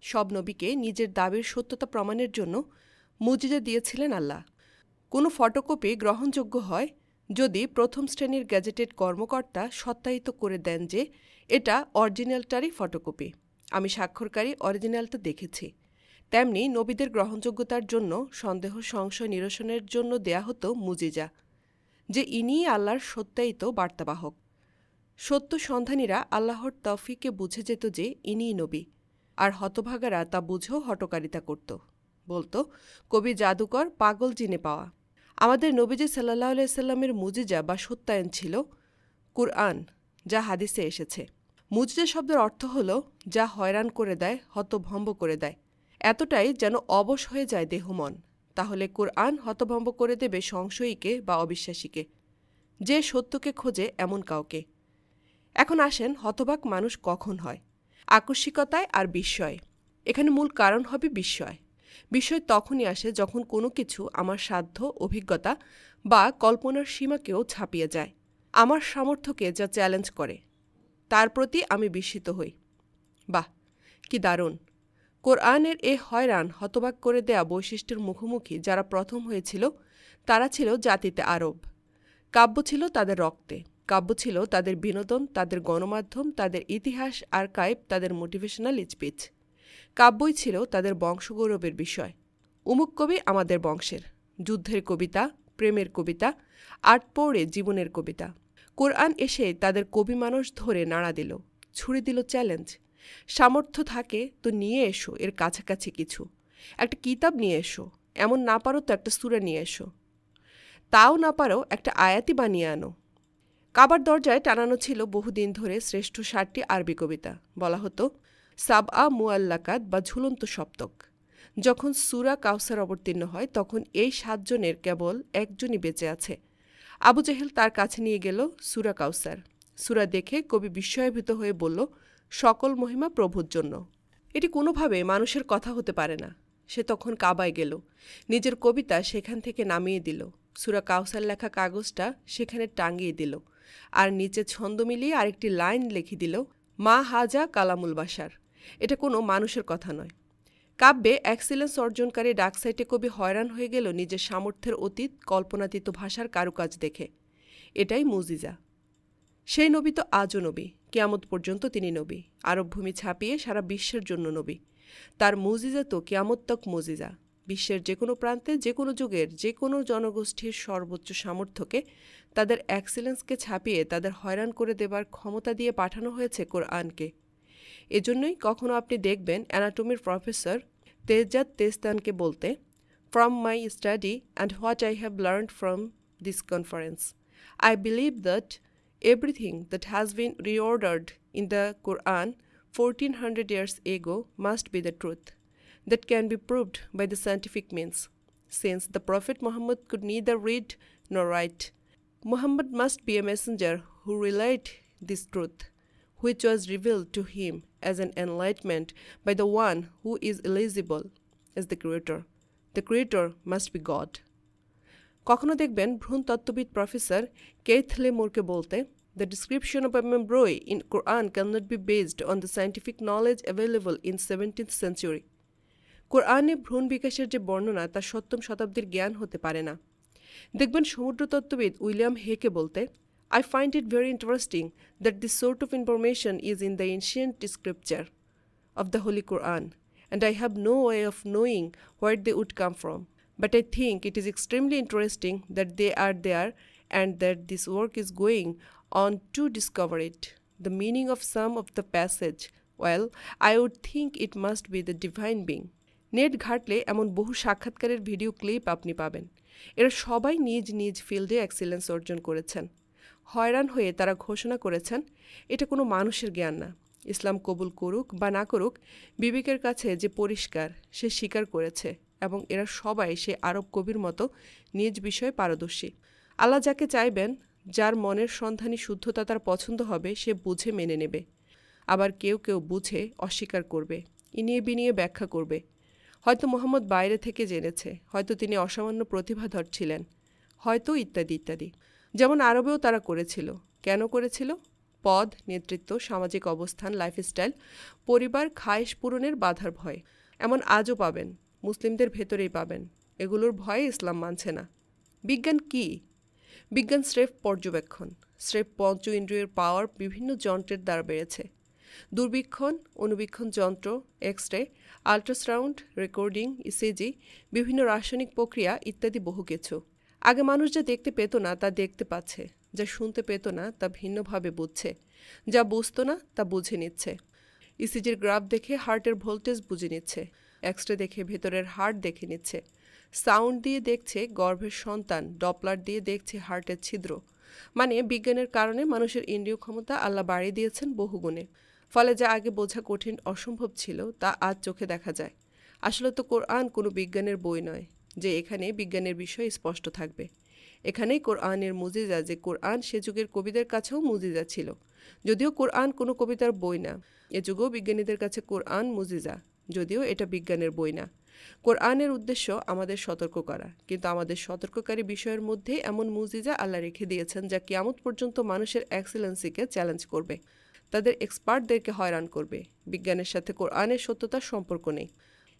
সব নবীকে নিজের দাবির সত্যতা প্রমাণের জন্য মুজিজা দিয়েছিলেন আল্লাহ। কোনো ফটোকপি গ্রহণযোগ্য হয় যদি প্রথম শ্রেণীর গ্যাজেটেড কর্মকর্তা সত্যায়িত করে দেন যে এটা অরিজিনালটারই ফটোকপি, আমি স্বাক্ষরকারী অরিজিনালটা দেখেছি। তেমনি নবীদের গ্রহণযোগ্যতার জন্য সন্দেহ সংশয় নিরসনের জন্য দেয়া হতো মুজিজা, যে ইনিই আল্লাহর সত্যায়িত বার্তাবাহক। সত্য সন্ধানীরা আল্লাহর তৌফিকে বুঝে যেত যে ইনিই নবী, আর হতভাগারা তা বুঝেও হটকারিতা করত, বলতো কবি জাদুকর, পাগল জিনে পাওয়া। আমাদের নবীজি সাল্লাল্লাহু আলাইহি সাল্লামের মুজিজা বা সত্যায়ন ছিল কুরআন, যা হাদিসে এসেছে। মুজিজা শব্দের অর্থ হল যা হয়রান করে দেয়, হতভম্ব করে দেয়, এতটাই যেন অবশ হয়ে যায় দেহমন। তাহলে কুরআন হতভম্ব করে দেবে সংশয়ীকে বা অবিশ্বাসীকে, যে সত্যকে খোঁজে এমন কাউকে। এখন আসেন, হতবাক মানুষ কখন হয়? আকস্মিকতায় আর বিস্ময়ে। এখানে মূল কারণ হবে বিস্ময়। বিস্ময় তখনই আসে যখন কোনো কিছু আমার সাধ্য, অভিজ্ঞতা বা কল্পনার সীমাকেও ছাপিয়ে যায়, আমার সামর্থ্যকে যা চ্যালেঞ্জ করে, তার প্রতি আমি বিস্মিত হই। বাহ, কি দারুণ! কোরআনের এ হয়রান হতবাক করে দেয়া বৈশিষ্ট্যের মুখোমুখি যারা প্রথম হয়েছিল তারা ছিল জাতিতে আরব। কাব্য ছিল তাদের রক্তে, কাব্য ছিল তাদের বিনোদন, তাদের গণমাধ্যম, তাদের ইতিহাস আর্কাইভ, তাদের মোটিভেশনাল স্পিচ। কাব্যই ছিল তাদের বংশগৌরবের বিষয়। উমুক কবি আমাদের বংশের, যুদ্ধের কবিতা, প্রেমের কবিতা, আটপৌড়ে জীবনের কবিতা। কোরআন এসে তাদের কবি মানুষ ধরে নাড়া দিল, ছুড়ে দিল চ্যালেঞ্জ। সামর্থ্য থাকে তো নিয়ে এসো এর কাছাকাছি কিছু, একটা কিতাব নিয়ে এসো, এমন না পারো তো একটা সূরা নিয়ে এসো, তাও না পারো একটা আয়াতি বানিয়ে আনো। কাবার দরজায় টানানো ছিল বহুদিন ধরে শ্রেষ্ঠ ৬০টি আরবি কবিতা, বলা হতো সাবআ মুআল্লাকাত বা ঝুলন্ত সপ্তক। যখন সূরা কাউসার অবতীর্ণ হয় তখন এই ৭ জনের কেবল একজনই বেঁচে আছে। আবু জেহেল তার কাছে নিয়ে গেল সূরা কাউসার। সূরা দেখে কবি বিস্ময়ভীত হয়ে বলল, সকল মহিমা প্রভুর জন্য। এটি কোনোভাবে মানুষের কথা হতে পারে না। সে তখন কাবায় গেল, নিজের কবিতা সেখান থেকে নামিয়ে দিল, সূরা কাউসার লেখা কাগজটা সেখানে টাঙিয়ে দিল, আর নিচে ছন্দ মিলিয়ে আরেকটি লাইন লিখে দিল, মা হাজা কালামুল বাশার। এটা কোনো মানুষের কথা নয়। কাব্যে এক্সিলেন্স অর্জনকারী ডাকসাইটে কবি হয়রান হয়ে গেল নিজের সামর্থ্যের অতীত কল্পনাতীত ভাষার কারুকাজ দেখে। এটাই মুজিজা। সেই নবী তো আজও নবী, কিয়ামত পর্যন্ত তিনি নবী, আরবভূমি ছাপিয়ে সারা বিশ্বের জন্য নবী। তার মুজিজা তো কিয়ামত তক মুজিজা। বিশ্বের যে কোনো প্রান্তে, যে কোনো যুগের, যে কোনো জনগোষ্ঠীর সর্বোচ্চ সামর্থ্যকে, তাদের এক্সিলেন্সকে ছাপিয়ে তাদের হয়রান করে দেবার ক্ষমতা দিয়ে পাঠানো হয়েছে কোরআনকে। এজন্যই কখনো আপনি দেখবেন অ্যানাটমির প্রফেসর তেজাত তেস্তানকে বলতে, from my study and what I have learned from this conference, I believe that everything that has been reordered in the Quran 1400 years ago must be the truth that can be proved by the scientific means. Since the Prophet Muhammad could neither read nor write, Muhammad must be a messenger who relayed this truth, which was revealed to him as an enlightenment by the one who is eligible as the Creator. The Creator must be God. কখনো দেখবেন ভ্রূণ তত্ত্ববিদ professor Keith লে মুরকে বলতে, The description of a membrane in Quran cannot be based on the scientific knowledge available in 17th century. কোরআনে ভ্রূণ বিকাশের যে বর্ণনা তা ৭ম শতাব্দীর জ্ঞান হতে পারে না। দেখবেন সমুদ্রতত্ত্ববিদ উইলিয়াম হেকে বলতে, I find it very interesting that this sort of information is in the ancient scripture of the Holy Quran, and I have no way of knowing where they would come from. But I think it is extremely interesting that they are there and that this work is going on to discover it. The meaning of some of the passage, well, I would think it must be the divine being. Net ঘাটলে এমন বহু সাক্ষাৎকারের video clip আপনি পাবেন। এরা সবাই নিজ নিজ ফিল্ডে এক্সিলেন্স অর্জন করেছেন। হয়রান হয়ে তারা ঘোষণা করেছেন, এটা কোনো মানুষের জ্ঞান না। ইসলাম কবুল করুক বা না করুক, বিবেকের কাছে যে পরিষ্কার সে স্বীকার করেছে, এবং এরা সবাই সে আরব কবির মতো নিজ বিষয়ে পারদর্শী। আল্লাহ যাকে চাইবেন, যার মনের সন্ধানী শুদ্ধতা তার পছন্দ হবে, সে বুঝে মেনে নেবে। আবার কেউ কেউ বুঝে অস্বীকার করবে, ইনিয়ে বিনিয়ে ব্যাখ্যা করবে। হয়তো মুহাম্মদ বাইরে থেকে জেনেছে, হয়তো তিনি অসামান্য প্রতিভাধর ছিলেন, হয়তো ইত্যাদি ইত্যাদি। যেমন আরবেও তারা করেছিল। কেন করেছিল? পদ, নেতৃত্ব, সামাজিক অবস্থান, লাইফস্টাইল, পরিবার, খায়েশ পূরণের বাধার ভয়। এমন আজও পাবেন, মুসলিমদের ভেতরেই পাবেন। এগুলোর ভয়ে ইসলাম মানছে না। বিজ্ঞান কি? বিজ্ঞান স্রেফ পর্যবেক্ষণ, স্রেফ পঞ্চ ইন্দ্রিয়ের পাওয়ার বিভিন্ন যন্ত্রের দ্বারা বেড়েছে। দূরবীক্ষণ, অনুবীক্ষণ যন্ত্র, X ray, ultrasound, recording, ECG, বিভিন্ন রাসায়নিক প্রক্রিয়া ইত্যাদি বহু কিছু। আগে মানুষ যা দেখতে পেত না তা দেখতে পাচ্ছে, যা শুনতে পেত না তা ভিন্নভাবে বুঝছে, যা বুঝতো না তা বুঝে নিচ্ছে। ইসিজির গ্রাফ দেখে হার্টের ভোল্টেজ বুঝে নিচ্ছে, এক্স রে দেখে ভেতরের হার্ট দেখে নিচ্ছে, সাউন্ড দিয়ে দেখছে গর্ভের সন্তান, ডপলার দিয়ে দেখছে হার্টের ছিদ্র। মানে বিজ্ঞানের কারণে মানুষের ইন্দ্রিয় ক্ষমতা আল্লাহ বাড়িয়ে দিয়েছেন বহুগুণে। ফলে যা আগে বোঝা কঠিন, অসম্ভব ছিল, তা আজ চোখে দেখা যায়। আসলে তো কোরআন কোনো বিজ্ঞানের বই নয় যে এখানে বিজ্ঞানের বিষয় স্পষ্ট থাকবে। এখানেই কোরআনের মুজিজা যে কোরআন সে যুগের কবিদের কাছেও মুজিজা ছিল। যদিও কোরআন কোনো কবিতার বই না, এ যুগেও বিজ্ঞানীদের কাছে কোরআন মুজিজা, যদিও এটা বিজ্ঞানের বই না। কোরআনের উদ্দেশ্য আমাদের সতর্ক করা, কিন্তু আমাদের সতর্ককারী বিষয়ের মধ্যে এমন মুজিজা আল্লাহ রেখে দিয়েছেন যা কিয়ামত পর্যন্ত মানুষের এক্সেলেন্সিকে চ্যালেঞ্জ করবে, তাদের এক্সপার্টদেরকে হয়রান করবে। বিজ্ঞানের সাথে কোরআনের সত্যতার সম্পর্ক নেই।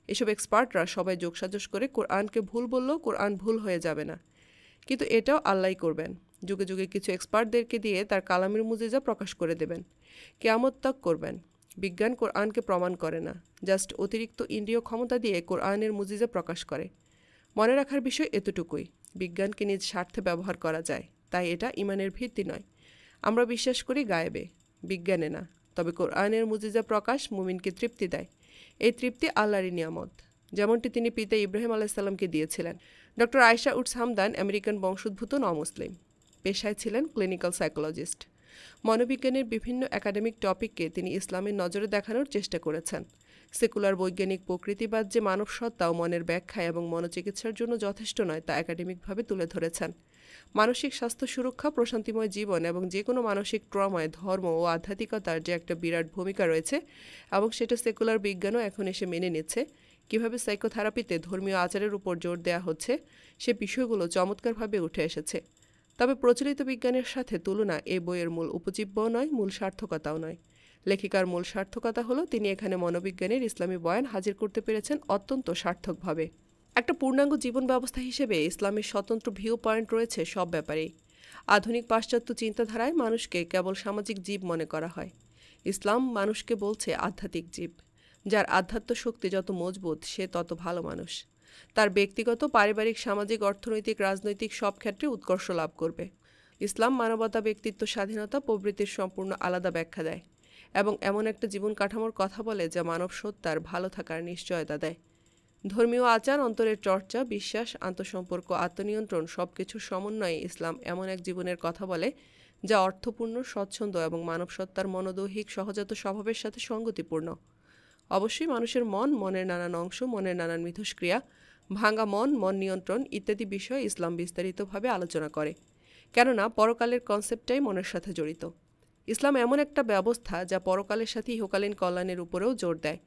এসব এক্সপার্টরা সবাই যোগসাজশ করে কোরআনকে ভুল বললেও কোরআন ভুল হয়ে যাবে না, কিন্তু এটাও আল্লাহই করবেন। যুগে যুগে কিছু এক্সপার্টদেরকে দিয়ে তার কালামের মুজিজা প্রকাশ করে দেবেন, কিয়ামত তাক করবেন। বিজ্ঞান কোরআনকে প্রমাণ করে না, জাস্ট অতিরিক্ত ইন্দ্রিয় ক্ষমতা দিয়ে কোরআনের মুজিজা প্রকাশ করে। মনে রাখার বিষয় এতটুকুই, বিজ্ঞানকে নিজ স্বার্থে ব্যবহার করা যায়, তাই এটা ইমানের ভিত্তি নয়। আমরা বিশ্বাস করি গায়েবে, বিজ্ঞানে না। তবে কোরআনের মুজিজা প্রকাশ মুমিনকে তৃপ্তি দেয়। এই তৃপ্তি আল্লাহরই নিয়ামত, যেমনটি তিনি পিতা ইব্রাহিম আলাইসাল্লামকে দিয়েছিলেন। Doctor Ayesha Woods Hamdan American বংশোদ্ভূত নমুসলিম, পেশায় ছিলেন ক্লিনিক্যাল সাইকোলজিস্ট। মনোবিজ্ঞানের বিভিন্ন একাডেমিক টপিককে তিনি ইসলামের নজরে দেখানোর চেষ্টা করেছেন। সেকুলার বৈজ্ঞানিক প্রকৃতিবাদ যে মানব সত্তা ও মনের ব্যাখ্যা এবং মনোচিকিৎসার জন্য যথেষ্ট নয় তা একাডেমিকভাবে তুলে ধরেছেন। মানসিক স্বাস্থ্য সুরক্ষা, প্রশান্তিময় জীবন এবং যে কোনো মানসিক ট্রমায় ধর্ম ও আধ্যাত্মিকতার যে একটা বিরাট ভূমিকা রয়েছে এবং সেটা সেকুলার বিজ্ঞানও এখন এসে মেনে নিচ্ছে। কীভাবে সাইকোথেরাপিতে ধর্মীয় আচারের উপর জোর দেওয়া হচ্ছে সে বিষয়গুলো চমৎকারভাবে উঠে এসেছে। তবে প্রচলিত বিজ্ঞানের সাথে তুলনা এই বইয়ের মূল উপজীব্যও নয়, মূল সার্থকতাও নয়। লেখিকার মূল সার্থকতা হলো তিনি এখানে মনোবিজ্ঞানের ইসলামী বয়ান হাজির করতে পেরেছেন অত্যন্ত সার্থকভাবে। একটা পূর্ণাঙ্গ জীবন ব্যবস্থা হিসেবে ইসলামের স্বতন্ত্র ভিউ পয়েন্ট রয়েছে সব ব্যাপারেই। আধুনিক পাশ্চাত্য চিন্তাধারায় মানুষকে কেবল সামাজিক জীব মনে করা হয়। ইসলাম মানুষকে বলছে আধ্যাত্মিক জীব। যার আধ্যাত্ম শক্তি যত মজবুত সে তত ভালো মানুষ। তার ব্যক্তিগত, পারিবারিক, সামাজিক, অর্থনৈতিক, রাজনৈতিক সব ক্ষেত্রে উৎকর্ষ লাভ করবে। ইসলাম মানবতা, ব্যক্তিত্ব, স্বাধীনতা প্রভৃতির সম্পূর্ণ আলাদা ব্যাখ্যা দেয় এবং এমন একটা জীবন কাঠামোর কথা বলে যা মানব সত্তার ভালো থাকার নিশ্চয়তা দেয়। ধর্মীয় আচার, অন্তরের চর্চা, বিশ্বাস, আন্তঃসম্পর্ক, আত্মনিয়ন্ত্রণ সবকিছুর সমন্বয়ে ইসলাম এমন এক জীবনের কথা বলে যা অর্থপূর্ণ, স্বচ্ছন্দ এবং মানব সত্তার মনোদৈহিক সহজাত স্বভাবের সাথে সঙ্গতিপূর্ণ। অবশ্যই মানুষের মন, মনের নানান অংশ, মনের নানান মিথস্ক্রিয়া, ভাঙা মন, মন নিয়ন্ত্রণ ইত্যাদি বিষয়ে ইসলাম বিস্তারিতভাবে আলোচনা করে, কেননা পরকালের কনসেপ্টটাই মনের সাথে জড়িত। ইসলাম এমন একটা ব্যবস্থা যা পরকালের সাথে ইহকালীন কল্যাণের উপরেও জোর দেয়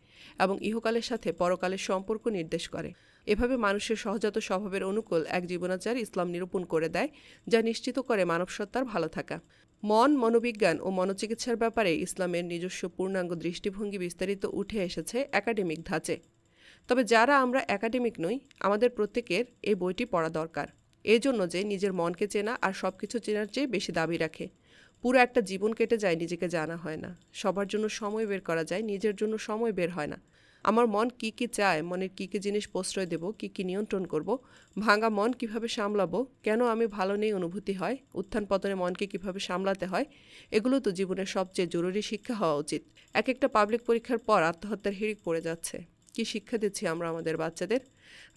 এবং ইহকালের সাথে পরকালের সম্পর্ক নির্দেশ করে। এভাবে মানুষের সহজাত স্বভাবের অনুকূল এক জীবনাচার ইসলাম নিরূপণ করে দেয়, যা নিশ্চিত করে মানবসত্তার ভালো থাকা। মন, মনোবিজ্ঞান ও মনোচিকিৎসার ব্যাপারে ইসলামের নিজস্ব পূর্ণাঙ্গ দৃষ্টিভঙ্গি বিস্তারিত উঠে এসেছে একাডেমিক ধাঁচে। তবে যারা আমরা একাডেমিক নই, আমাদের প্রত্যেকের এই বইটি পড়া দরকার। এই জন্য যে নিজের মনকে চেনা আর সব কিছু চেনার চেয়ে বেশি দাবি রাখে। পুরো একটা জীবন কেটে যায় নিজেকে জানা হয় না। সবার জন্য সময় বের করা যায়, নিজের জন্য সময় বের হয় না। আমার মন কি কি চায়, মনের কি কি জিনিস প্রশ্রয় দেব, কি কি নিয়ন্ত্রণ করব, ভাঙা মন কিভাবে সামলাবো, কেন আমি ভালো নেই অনুভূতি হয়, উত্থান পতনে মনকে কিভাবে সামলাতে হয়, এগুলো তো জীবনের সবচেয়ে জরুরি শিক্ষা হওয়া উচিত। এক একটা পাবলিক পরীক্ষার পর আত্মহত্যার হিড়িক পড়ে যাচ্ছে। কি শিক্ষা দিচ্ছি আমরা আমাদের বাচ্চাদের?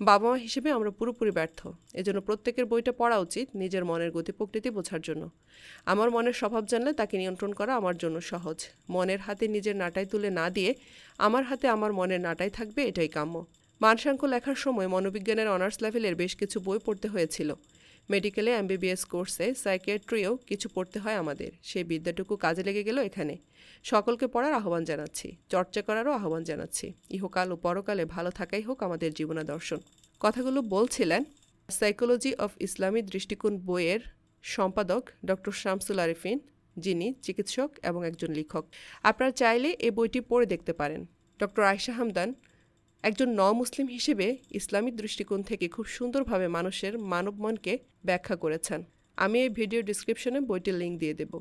বাবা মা হিসেবে আমরা পুরোপুরি ব্যর্থ। এজন্য প্রত্যেকের বইটা পড়া উচিত নিজের মনের গতি প্রকৃতি বোঝার জন্য। আমার মনের স্বভাব জানলে তাকে নিয়ন্ত্রণ করা আমার জন্য সহজ। মনের হাতে নিজের নাটাই তুলে না দিয়ে আমার হাতে আমার মনের নাটাই থাকবে, এটাই কাম্য। মানসাঙ্ক লেখার সময় মনোবিজ্ঞানের অনার্স লেভেলের বেশ কিছু বই পড়তে হয়েছিল। মেডিকেলে এমবিবিএস কোর্সে সাইকিয়াট্রিও কিছু পড়তে হয় আমাদের। সেই বিদ্যাটুকু কাজে লেগে গেল এখানে। সকলকে পড়ার আহ্বান জানাচ্ছি, চর্চা করারও আহ্বান জানাচ্ছি। ইহকাল ও পরকালে ভালো থাকাই হোক আমাদের জীবনাদর্শন। কথাগুলো বলছিলেন সাইকোলজি অফ ইসলামী দৃষ্টিকোণ বইয়ের সম্পাদক ডক্টর শামসুল আরিফিন, যিনি চিকিৎসক এবং একজন লেখক। আপনারা চাইলে এই বইটি পড়ে দেখতে পারেন। ডক্টর আয়েশা হামদান একজন মুসলিম হিসেবে ইসলামী দৃষ্টিকোণ থেকে খুব সুন্দরভাবে মানুষের মানব মনকে ব্যাখ্যা করেছেন। আমি এই ভিডিও ডেসক্রিপশনে বইটির লিঙ্ক দিয়ে দেব।